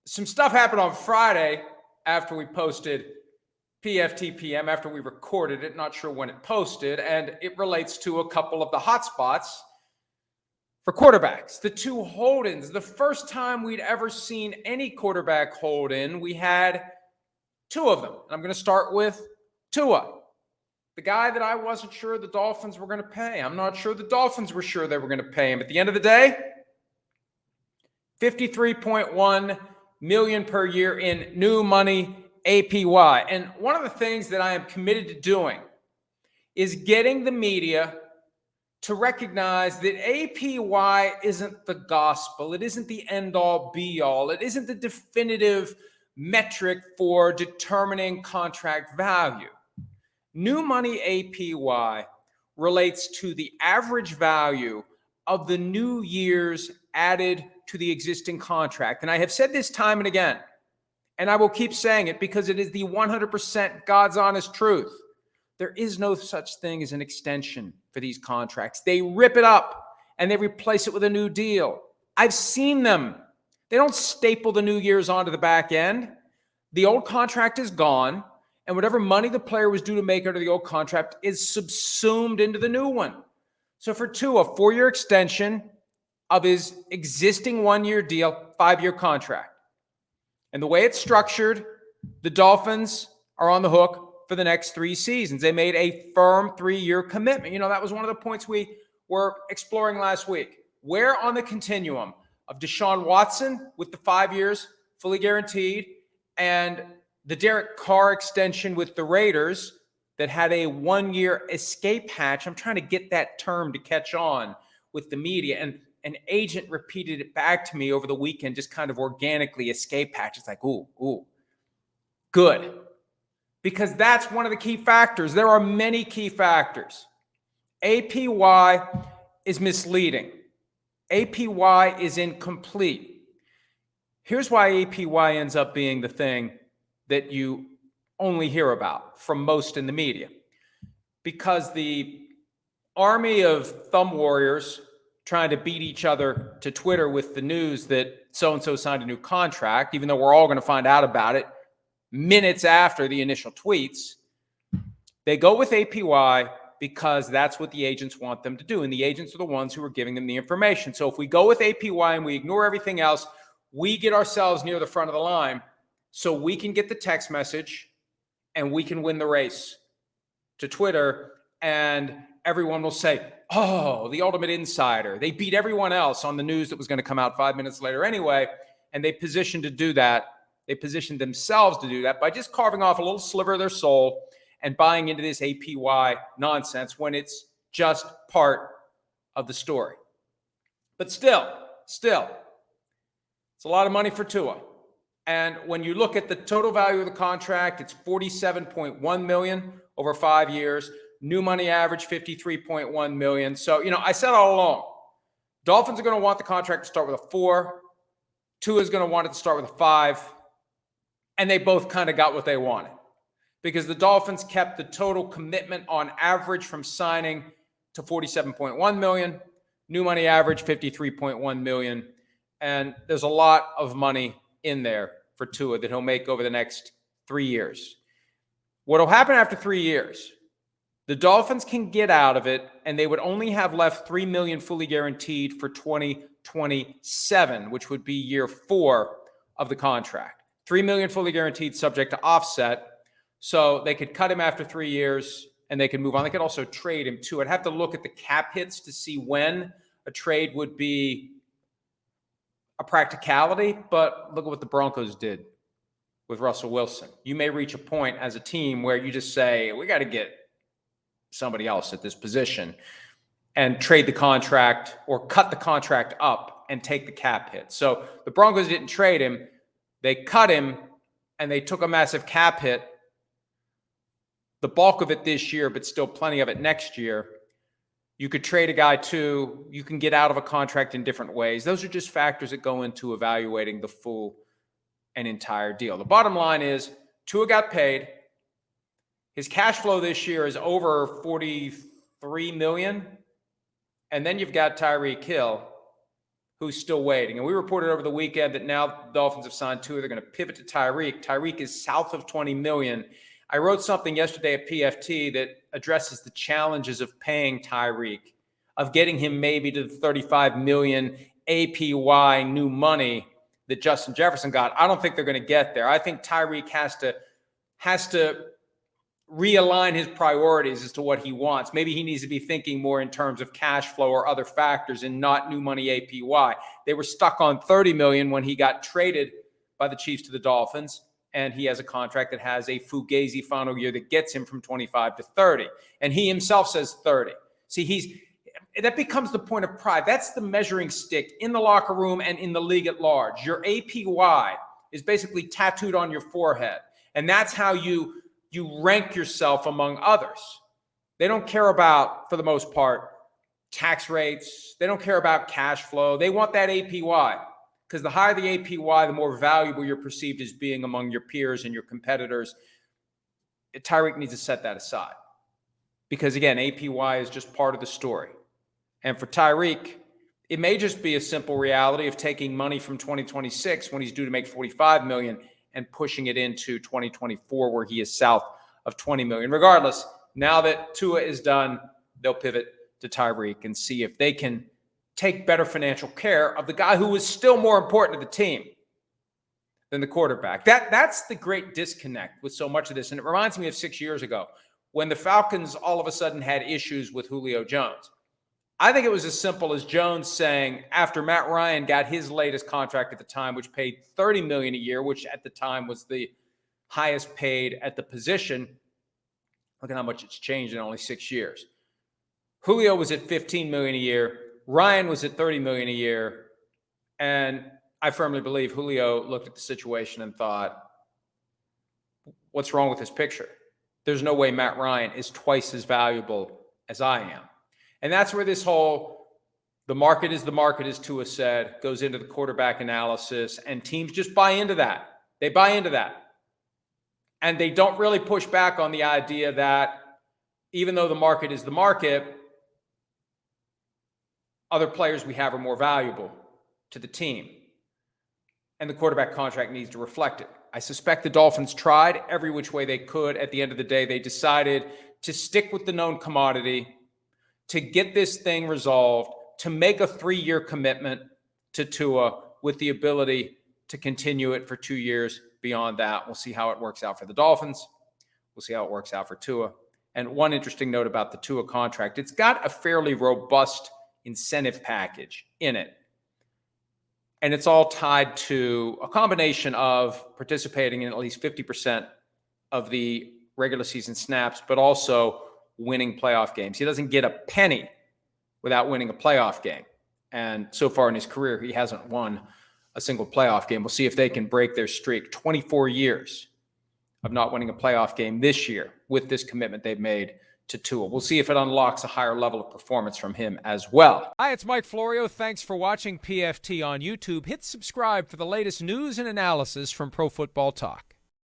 some stuff happened on Friday after we posted PFTPM, after we recorded it, not sure when it posted, and it relates to a couple of the hot spots for quarterbacks. The two hold-ins, the first time we'd ever seen any quarterback hold-in, we had two of them. And I'm going to start with Tua, the guy that I wasn't sure the Dolphins were going to pay. I'm not sure the Dolphins were sure they were going to pay him. At the end of the day, $53.1 million per year in new money APY. And one of the things that I am committed to doing is getting the media to recognize that APY isn't the gospel. It isn't the end-all, be-all. It isn't the definitive metric for determining contract value. New money APY relates to the average value of the new years added to the existing contract. And I have said this time and again, and I will keep saying it because it is the 100% God's honest truth. There is no such thing as an extension for these contracts. They rip it up and they replace it with a new deal. I've seen them. They don't staple the new years onto the back end. The old contract is gone, and whatever money the player was due to make under the old contract is subsumed into the new one. So for Tua, a 4-year extension of his existing 1-year deal, 5-year contract. And the way it's structured, the Dolphins are on the hook for the next 3 seasons. They made a firm 3-year commitment. You know, that was one of the points we were exploring last week. Where on the continuum of Deshaun Watson with the 5 years fully guaranteed and the Derek Carr extension with the Raiders that had a 1-year escape hatch? I'm trying to get that term to catch on with the media. And an agent repeated it back to me over the weekend, just kind of organically, escape hatch. It's like, ooh, good. Because that's one of the key factors. There are many key factors. APY is misleading. APY is incomplete. Here's why APY ends up being the thing that you only hear about from most in the media. Because the army of thumb warriors trying to beat each other to Twitter with the news that so-and-so signed a new contract, even though we're all going to find out about it minutes after the initial tweets, they go with APY because that's what the agents want them to do. And the agents are the ones who are giving them the information. So if we go with APY and we ignore everything else, we get ourselves near the front of the line so we can get the text message and we can win the race to Twitter, and everyone will say, oh, the ultimate insider. They beat everyone else on the news that was going to come out 5 minutes later anyway, and they positioned to do that. They positioned themselves to do that by just carving off a little sliver of their soul and buying into this APY nonsense when it's just part of the story. But still, it's a lot of money for Tua. And when you look at the total value of the contract, it's $47.1 million over 5 years. New money average, $53.1 million. So, I said all along, Dolphins are going to want the contract to start with a 4. Tua is going to want it to start with a 5. And they both kind of got what they wanted because the Dolphins kept the total commitment on average from signing to $47.1 million. New money average, $53.1 million. And there's a lot of money in there for Tua that he'll make over the next 3 years. What will happen after 3 years? The Dolphins can get out of it, and they would only have left $3 million fully guaranteed for 2027, which would be year 4 of the contract. $3 million fully guaranteed, subject to offset. So they could cut him after 3 years, and they could move on. They could also trade him too. I'd have to look at the cap hits to see when a trade would be a practicality, but look at what the Broncos did with Russell Wilson. You may reach a point as a team where you just say, we got to get somebody else at this position and trade the contract or cut the contract up and take the cap hit. So the Broncos didn't trade him. They cut him and they took a massive cap hit, the bulk of it this year, but still plenty of it next year. You could trade a guy too. You can get out of a contract in different ways. Those are just factors that go into evaluating the full and entire deal. The bottom line is Tua got paid. His cash flow this year is over $43 million. And then you've got Tyreek Hill, who's still waiting. And we reported over the weekend that now the Dolphins have signed Tua. They're going to pivot to Tyreek. Tyreek is south of $20 million. I wrote something yesterday at PFT that addresses the challenges of paying Tyreek, of getting him maybe to the $35 million APY new money that Justin Jefferson got. I don't think they're going to get there. I think Tyreek has to realign his priorities as to what he wants. Maybe he needs to be thinking more in terms of cash flow or other factors and not new money APY. They were stuck on $30 million when he got traded by the Chiefs to the Dolphins, and he has a contract that has a fugazi final year that gets him from 25 to 30. And he himself says 30. See, that becomes the point of pride. That's the measuring stick in the locker room and in the league at large. Your APY is basically tattooed on your forehead, and that's how you rank yourself among others. They don't care about, for the most part, tax rates. They don't care about cash flow. They want that APY, because the higher the APY, the more valuable you're perceived as being among your peers and your competitors. Tyreek needs to set that aside, because, again, APY is just part of the story. And for Tyreek, it may just be a simple reality of taking money from 2026 when he's due to make $45 million and pushing it into 2024 where he is south of $20 million. Regardless, now that Tua is done, they'll pivot to Tyreek and see if they can take better financial care of the guy who is still more important to the team than the quarterback. That's the great disconnect with so much of this. And it reminds me of 6 years ago when the Falcons all of a sudden had issues with Julio Jones. I think it was as simple as Jones saying, after Matt Ryan got his latest contract at the time, which paid $30 million a year, which at the time was the highest paid at the position. Look at how much it's changed in only 6 years. Julio was at $15 million a year. Ryan was at $30 million a year. And I firmly believe Julio looked at the situation and thought, what's wrong with this picture? There's no way Matt Ryan is twice as valuable as I am. And that's where this whole, the market, as Tua said, goes into the quarterback analysis, and teams just buy into that. They buy into that. And they don't really push back on the idea that even though the market is the market, other players we have are more valuable to the team. And the quarterback contract needs to reflect it. I suspect the Dolphins tried every which way they could. At the end of the day, they decided to stick with the known commodity, to get this thing resolved, to make a 3-year commitment to Tua with the ability to continue it for 2 years beyond that. We'll see how it works out for the Dolphins. We'll see how it works out for Tua. And one interesting note about the Tua contract, it's got a fairly robust incentive package in it. And it's all tied to a combination of participating in at least 50% of the regular season snaps, but also winning playoff games. He doesn't get a penny without winning a playoff game. And so far in his career, he hasn't won a single playoff game. We'll see if they can break their streak. 24 years of not winning a playoff game this year with this commitment they've made to Tua. We'll see if it unlocks a higher level of performance from him as well. Hi, it's Mike Florio. Thanks for watching PFT on YouTube. Hit subscribe for the latest news and analysis from Pro Football Talk.